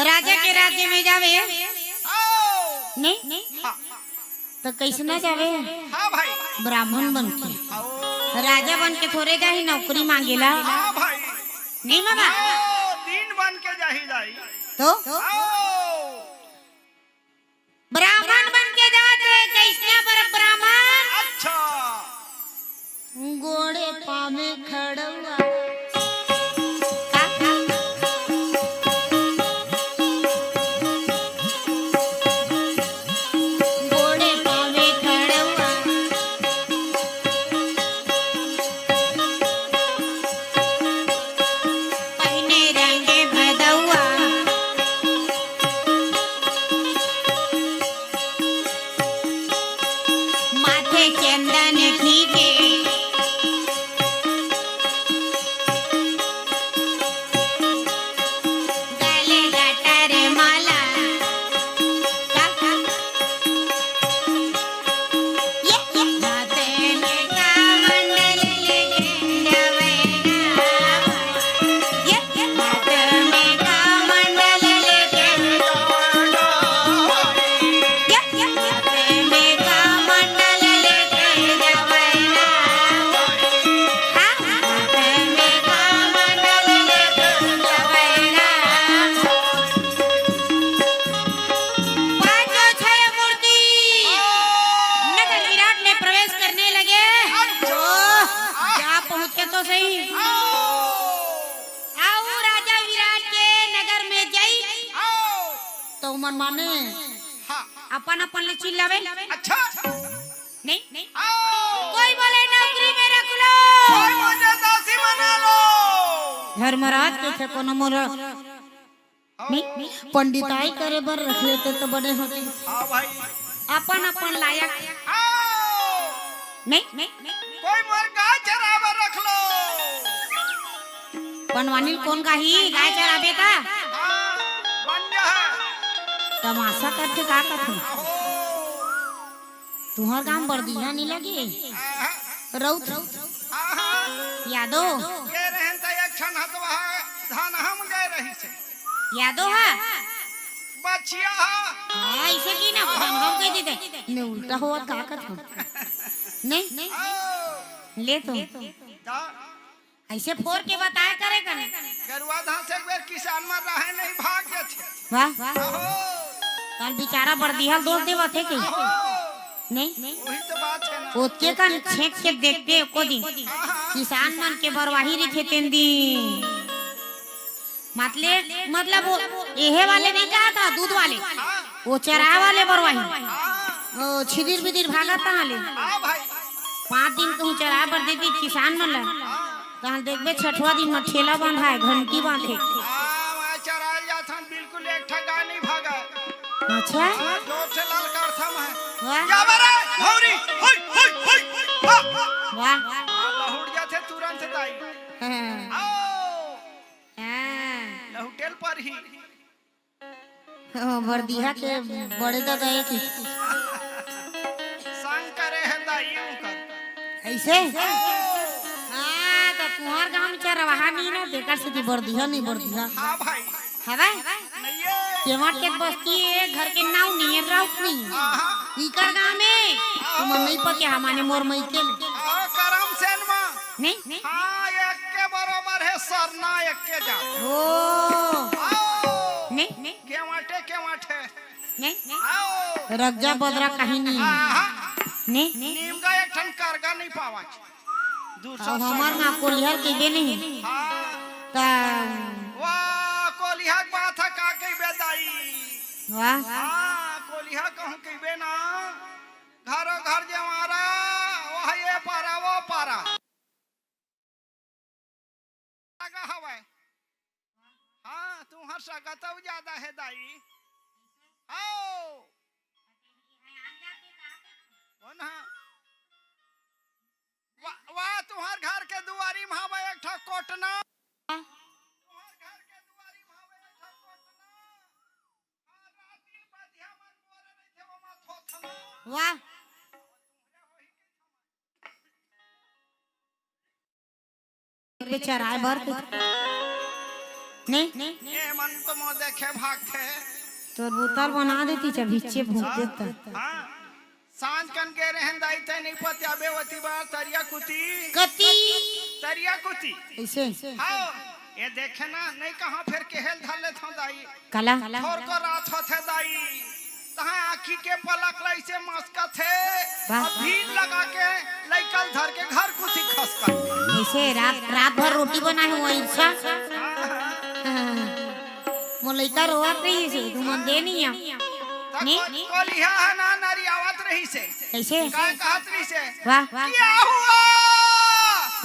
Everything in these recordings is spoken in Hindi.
राजा के राज्य में जावे नहीं तो कैसे ना जावे? हाँ भाई, ब्राह्मण बन के राजा बन के थोड़े जाही नौकरी मांगेला। हाँ भाई, नहीं मामा दिन बन के जाही जाई तो ब्राह्मण बन के जाते कैसे पर ब्राह्मण? अच्छा, घोड़े पामे खड़वा मन माने अपन अपन ले चिल्लावे। अच्छा नहीं कोई बोले नौकरी में रख लो, कोई मुझे दासी बना लो। धर्मराज के थे कोनो मोर नहीं पंडिताई करे बर रख लेते तो बड़े होते। हाँ भाई, अपन अपन लायक नहीं कोई मोर गाय चरावे रख लो। बनवानी कौन का ही गाय चरावे का बन जा है तमाशा करके का करते तुम्हार काम बर्दिया नहीं लगी रौत यादो ये रहन त एक क्षण हतवा धान हम गए रही से यादो है बचिया हां ऐसे की ना हम कह देते मैं उल्टा हुआ का करता नहीं ले तो ऐसे फोर के बताया करेगा नहीं गरुआ धान से एक बार किसान मर रहा है नहीं भाग गए थे। वाह कल बेचारा बर्दिया दोस्त देवा थे के नहीं वही तो बात है ना, ओके कन छेक के देखते को दिन किसान मन के बरवाही रखे तेन दिन मतलब एहे वाले नहीं कहा था दूध वाले वो चरा वाले बरवाही ओ छिदिर बिदिर भागा ता ले 5 दिन कहूं चरा बर देती किसान मन ला तहां देखबे छठवा दिन में ठेला बांधा है घंटी बांधे। मैं चराल जाता बिल्कुल एक ठा गाय नहीं भागा। अच्छा जोर से लाल करता मैं। वाह क्या बरे भौरी होय होय होय वाह लहुट जाते तुरंत दाई। हाँ, आओ हाँ। लहुटेल पर ही बरदिया के बड़े दादा एक ही संग करे है दाई उनकर ऐसे हाँ तो तुम्हार गांव में चरवाहा नहीं ना देखा से बरदिया नहीं बरदिया हाँ भाई हवा नहीं है केवट के बस्ती है घर के नाव नहीं है राउत नहीं इकर गांव में तुम नहीं पते हमारे मोर मई के करम सेन मां नहीं हाँ एक के बराबर है सरना एक के जा ओ आओ नहीं के वाटे नहीं आओ रगजा बदरा कहीं नहीं नहीं नीम का एक ठन करगा नहीं पावा अब हमार ना कोलिहर के दे नहीं हाँ ता वाह कोलिहा के बात है का कही बेदाई वाह हाँ कोलिहा कहूँ कही बे ना घरो घर जमारा वह ये पारा वो पारा लगा हवा हाँ तू हर सकता ज्यादा है दाई आओ ना वाह तुम्हार घर के दुआरी में हवा एक ठा कोटना तुम्हार घर के दुआरी में हवा एक ठा कोटना और राती बधिया मन मोरे नहीं थे वो मा थोथना वाह बेचारा भर नहीं ए मन तो मो देखे भाग थे तो बोतल बना देती जब भिच्चे भूख देता हां सांझ कन के रहन दाई ते नहीं पत्या बेवती बार तरिया कुती कती तरिया कुती ऐसे हां ये देखे ना नहीं कहां फिर केहल धले थो दाई काला थोर को रात होथे दाई तहां आखी के पलक लइसे मस्का थे वाह। और भीड़ लगा के लइकल धर के घर कुती खसका ऐसे रात रात भर रोटी बनाए हुआ इंसा मोलैका रोवत रही से तुम दे नहीं नहीं कोलिहा है ना नरियावत रही से कैसे का कहत रही से वाह क्या हुआ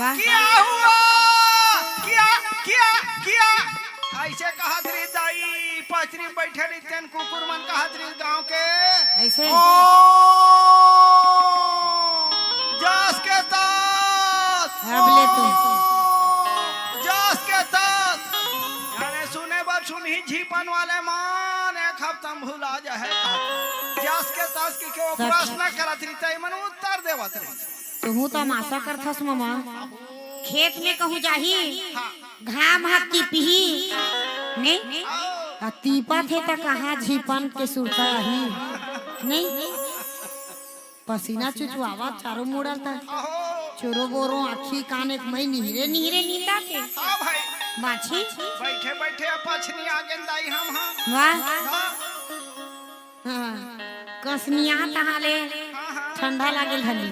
वाह। क्या हुआ क्या ऐसे कहत रही दाई पचरी में बैठे रही तेन कुकुर मन कहत रही गांव के ऐसे ओ जस के तास अब ले तू जस के तास यानी सुने बार सुनी झीपन वाले मान एक हफ्ता में भुला जाए जस के तास की क्यों प्रश्न करत रही तई मन उत्तर देवत रही तू तो मासा करथस मामा खेत में कहूँ जाही घाम हाथी पी नहीं तीपा थे तो कहाँ झीपन के सुरता रही नहीं पसीना चुचवावा चारों मुड़ल था चोरो बोरो आखी कान एक मई नीरे नीरे नींदा के हां भाई माछी बैठे बैठे पछनी आगे दाई हम हां वाह हाँ कसनिया तहाले ठंडा लागल हली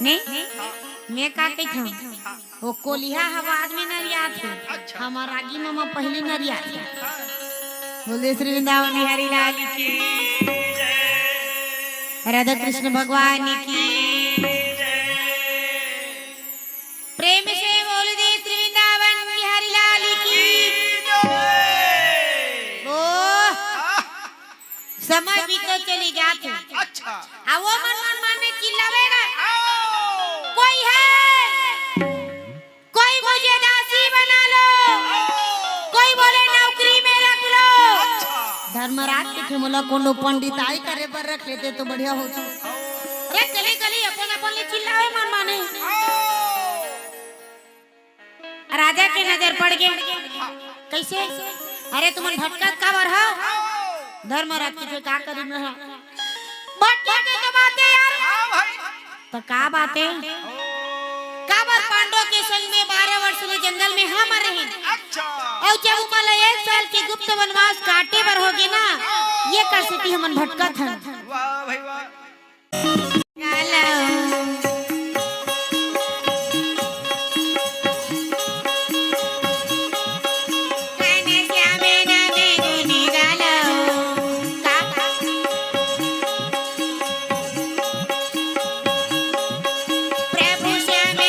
नहीं मैं का कही था वो कोलिहा आवाज में नरिया थे हमार आगी मामा पहली नरिया थे बोले श्री वृंदावन बिहारी लाल की राधा कृष्ण भगवान की प्रेम से बोल दे श्री वृंदावन बिहारी लाल की ओ समय बीतो चली जाते अच्छा अब वो मन में चिल्लावे ना कोई है कोई मुझे दासी बना लो कोई बोले नौकरी में रख लो धर्मराज के मोला कोनो पंडित आई करे पर रख लेते तो बढ़िया होता अरे गली गली अपन अपन ले चिल्लावे मन माने राजा के नजर पड़ गए कैसे अरे तुम भटकत का बर हो धर्मराज की का करी में भटकत के बातें यार हां भाई तो का बातें काबर पांडव के संग में 12 वर्ष में जंगल में हम रहे अच्छा और जब उमल 1 साल के गुप्त वनवास काटे पर होगे ना ये कर सकी हमन भटकत हन वाह भाई वाह प्रभु श्याम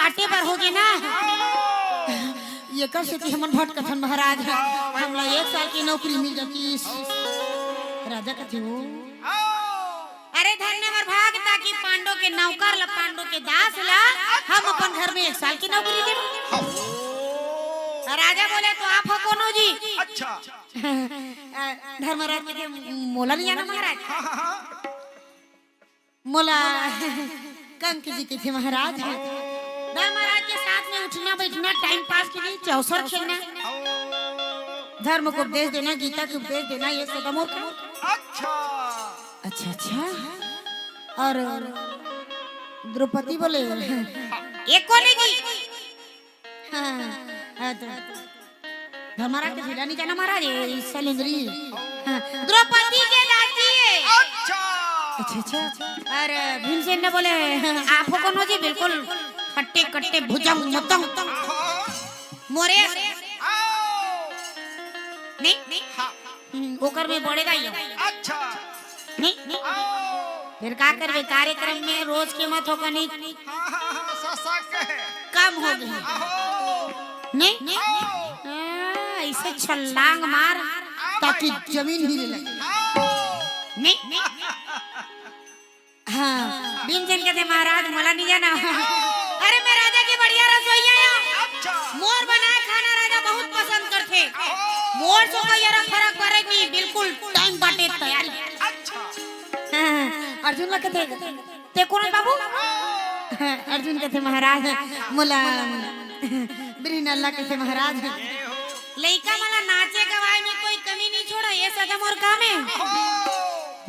काटे पर होगे ना ये कर से हमन भटकथन महाराज हमला 1 साल की नौकरी मिल जाती राजा कथे हो अरे धन्यवाद भाग ताकि पांडव के नौकर ला पांडव के दास ला हम अपन घर में 1 साल की नौकरी दे राजा बोले तो आप हो कोनो जी अच्छा धर्मराज के मोला नहीं जाना महाराज मोला कंक जी के थे महाराज धर्मराज के साथ में उठना बैठना टाइम पास के लिए चौसर खेलना धर्म को उपदेश देना गीता को उपदेश देना ये सब मोर अच्छा अच्छा अच्छा और द्रौपदी बोले एक कोने जी हाँ धर्मराज के जिला नहीं जाना महाराज सलेंद्री द्रौपदी के लाजी अच्छा अच्छा और भीमसेन ने बोले आप हो कोनो जी बिल्कुल खट्टे कट्टे भुजंग मतंग मोरे नहीं ओकर में बढ़ेगा ही अच्छा नहीं फिर का करबे कार्यक्रम में रोज के मत होगा नहीं कम हो गई नहीं ऐसे छलांग मार ताकि जमीन हिले लगे नहीं हाँ भीमसेन कहते महाराज मला नहीं जाना अरे मैं राजा की बढ़िया रसोई आया मोर बनाए खाना राजा बहुत पसंद करते मोर सो का यार फर्क पड़े नहीं बिल्कुल टाइम बाटे तैयारी अर्जुन ला कहते ते कौन बाबू अर्जुन कहते महाराज मोला बिरहिन अल्लाह कहते महाराज लइका मला नाचे गवाए में कोई कमी नहीं छोड़ा ये सदा मोर काम है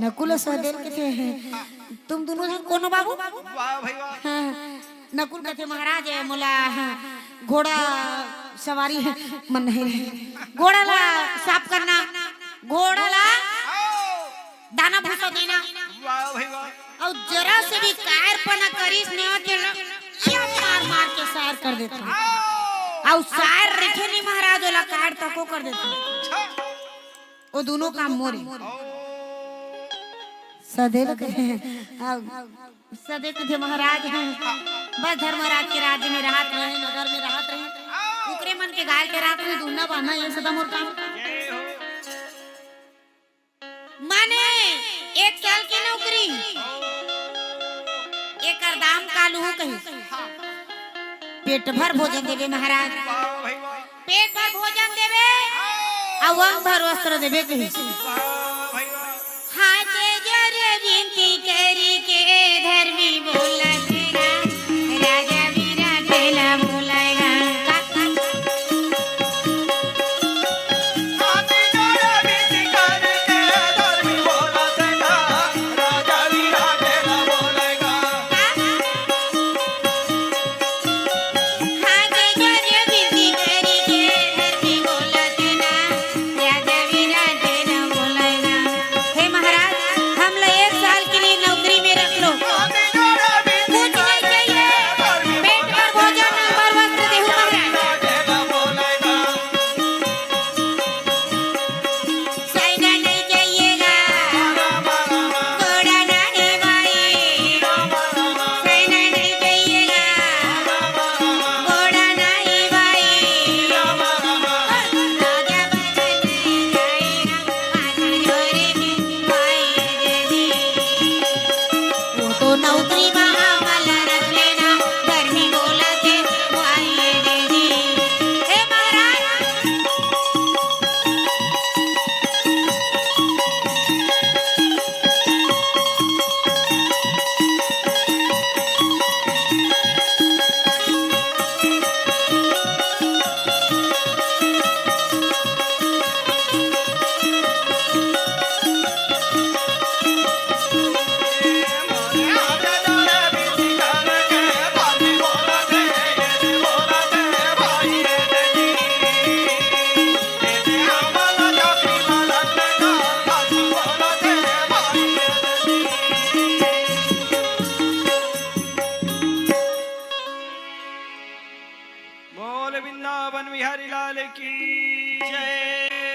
नकुल सहदेव कहते तुम दोनों जन कौन बाबू वाह भाई वाह नकुल कहते महाराज मोला घोड़ा सवारी मन नहीं घोड़ा ला साफ करना घोड़ा ला दाना भूसा देना वाह भाई वाह और जरा से भी कायरपना करीस नहीं के या मार मार के सार कर देता और सार रखे नहीं महाराज वाला काट तको कर देता वो दोनों काम मोरे सदैव सदैव थे महाराज बस धर्मराज के राज्य में राहत रहे नगर में राहत रहे उकरे मन के गाय के रात में दूना बांधना ये सदा मोर काम माने 1 साल की नौकरी एक दाम कालू कही पेट भर भोजन देवे महाराज पेट भर भोजन देवे और अंग भर वस्त्र देवे कही विनती करी के धर्मी बोला तेरा राजा वीरा तेला बोलाएगा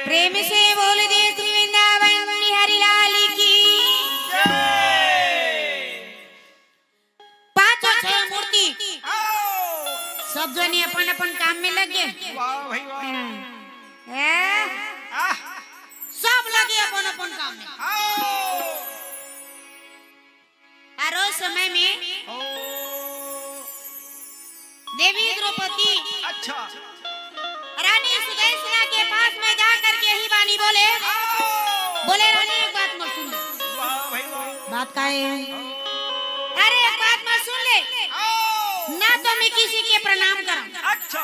प्रेम से बोल दे श्री वृंदावन बिहारी लाल की जय। 5 और 6 मूर्ति अपन काम में लग गए। वाह भाई वाह। आह, सब लगे अपन अपन काम में। आओ। और उस समय में ओ, देवी द्रौपदी अच्छा। रानी सुदेशना के पास में जा करके ही वाणी बोले, बोले रानी एक बात मत सुन ले। वाह भाई वाह। बात का है? अरे एक बात मत सुन ले, आओ। ना तो मैं किसी के प्रणाम करा, अच्छा।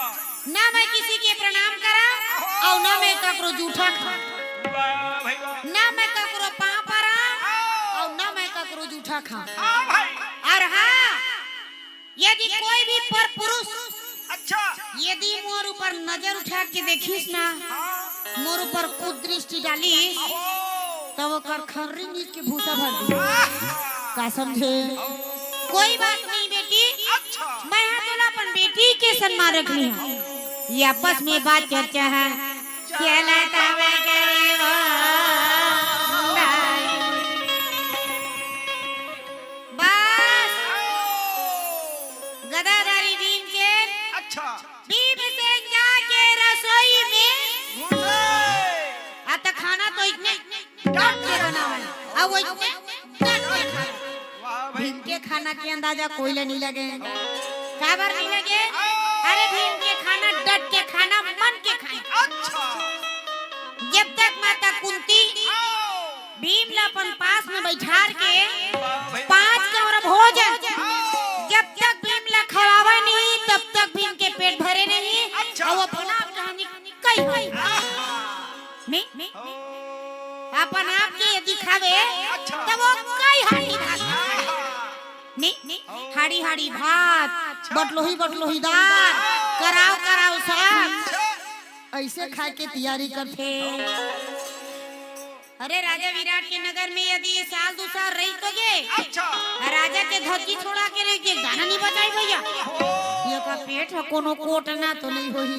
ना मैं किसी के प्रणाम करा, और ना मैं ककरो जूठा खा, वाह भाई वाह। ना मैं ककरो पाँव परा, और ना मैं ककरो जूठा खा। हाँ भाई। और हाँ, यदि कोई भी पर पुरुष अच्छा। यदि मोर ऊपर नजर उठा के देखिस ना, हाँ। मोर ऊपर कुदृष्टि डालिस, आओ। तब ओकर खर्री नीच के भूसा भर दी। आह, का समझे? कोई बात नहीं बेटी, अच्छा। मैं यहाँ तोला अपन बेटी के सम्मान रखनी है। ये आपस में बात चर्चा है, चलता मैं गरीबा बस गदाधारी भीम के अच्छा। भीमसेन जाके रसोई में घुसे। आता खाना तो इतने डट के बनावे, अब वो इतने डट के खाए। वाह भाई। भीम के खाना के अंदाजा कोई ले नहीं लगे। काबर नहीं लगे? अरे भीम के खाना डट के खाना, मन के खाए। अच्छा। जब तक माता कुंती आओ। भीम ला अपन पास में बैठार के वाह भाई। 5 कौर भोजन आओ। जब तक भीम ला खवावे नहीं, तब तक भीम के पेट भरे नहीं। अच्छा। और अपना आप कहानी कई है मैं ओ, अपन आप के यदि खावे अच्छा। तब वो कई हाड़ी भात आहा। नहीं हाड़ी हाड़ी भात, बटलोही बटलोही दाल, कराव कराव साग, ऐसे खा के तैयारी करते। अरे राजा विराट के नगर में यदि ये साल 2 साल रही तो गे, अच्छा। राजा के धरती छोड़ा के रह के गाना नहीं बजाई भैया। ये का पेट है कोनो कोटना तो नहीं होही।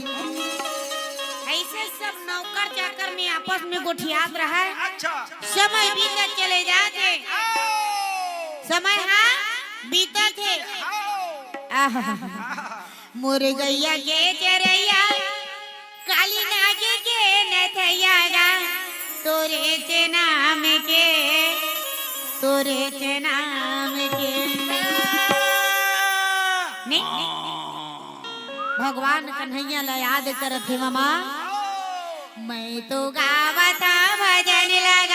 ऐसे सब नौकर चाकर में आपस में गोठियात रहा है। अच्छा। समय बीतत चले जाते, आओ। समय हाँ बीतत है। आओ। मोर गैया के चरैया, काली नागे के नथैया गा, तोरे चे नाम के, तोरे चे नाम के। नहीं भगवान कन्हैया ला याद करत हे मामा। मैं तो गावता भजन लगा